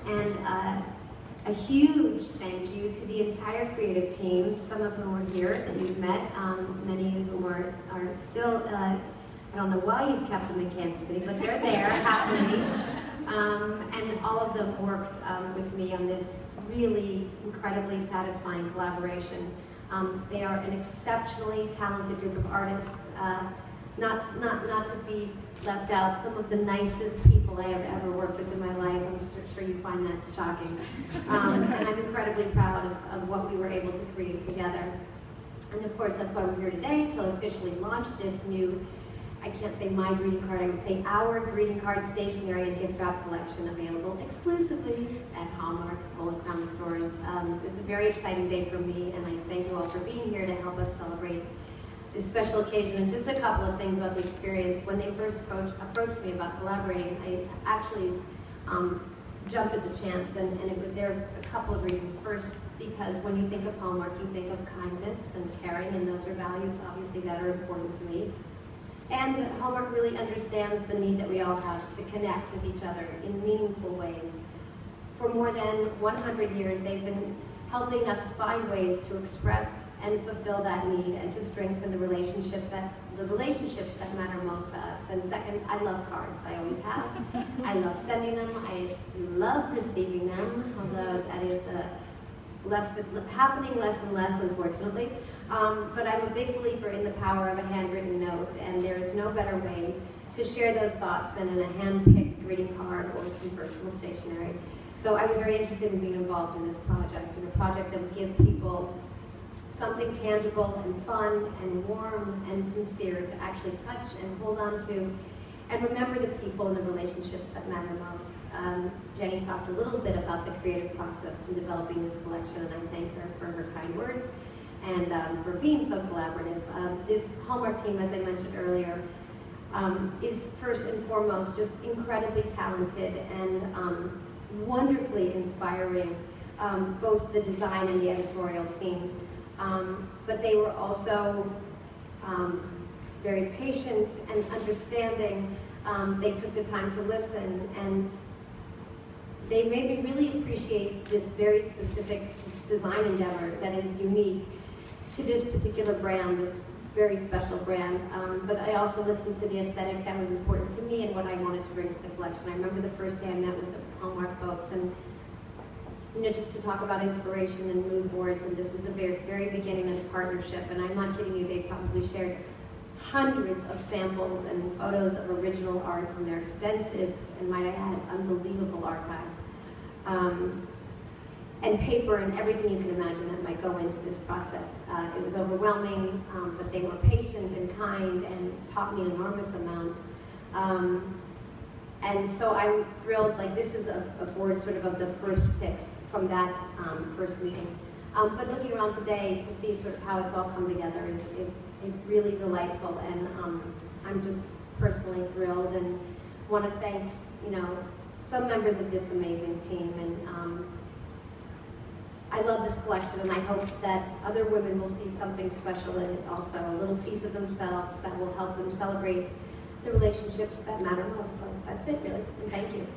And a huge thank you to the entire creative team, some of whom are here that you've met, many of whom are still, I don't know why you've kept them in Kansas City, but they're there happily. And all of them worked with me on this really incredibly satisfying collaboration. They are an exceptionally talented group of artists, not to be left out, some of the nicest people I have ever worked with in my life. I'm sure you find that shocking. And I'm incredibly proud of what we were able to create together. And of course, that's why we're here today, to officially launch this new, I can't say my greeting card, I would say our greeting card stationery and gift wrap collection, available exclusively at Hallmark Gold Crown stores. This is a very exciting day for me, and I thank you all for being here to help us celebrate this special occasion. And just a couple of things about the experience. When they first approached me about collaborating, I actually jumped at the chance, and there are a couple of reasons. First, because when you think of Hallmark, you think of kindness and caring, and those are values, obviously, that are important to me. And that Hallmark really understands the need that we all have to connect with each other in meaningful ways. For more than 100 years, they've been helping us find ways to express and fulfill that need, and to strengthen the relationships that matter most to us. And second, I love cards. I always have. I love sending them. I love receiving them, although that is happening less and less, unfortunately. But I'm a big believer in the power of a handwritten note, and there is no better way to share those thoughts than in a hand-picked greeting card or some personal stationery. So I was very interested in being involved in this project, in a project that would give people something tangible and fun and warm and sincere to actually touch and hold on to, and remember the people and the relationships that matter most. Jenny talked a little bit about the creative process in developing this collection, and I thank her for her kind words and for being so collaborative. This Hallmark team, as I mentioned earlier, is first and foremost just incredibly talented and wonderfully inspiring, both the design and the editorial team. But they were also very patient and understanding. They took the time to listen, and they made me really appreciate this very specific design endeavor that is unique to this particular brand, this very special brand. But I also listened to the aesthetic that was important to me and what I wanted to bring to the collection. I remember the first day I met with the Hallmark folks, and just to talk about inspiration and mood boards, and this was the very, very beginning of the partnership, and I'm not kidding you, they probably shared hundreds of samples and photos of original art from their extensive, and might I add, unbelievable archive. And paper and everything you can imagine that might go into this process. It was overwhelming, but they were patient and kind and taught me an enormous amount. And so I'm thrilled, like this is a board sort of the first picks from that first meeting. But looking around today to see sort of how it's all come together is really delightful, and I'm just personally thrilled, and want to thank some members of this amazing team. And I love this collection, and I hope that other women will see something special in it also, a little piece of themselves that will help them celebrate the relationships that matter most. So that's it, really, and thank you.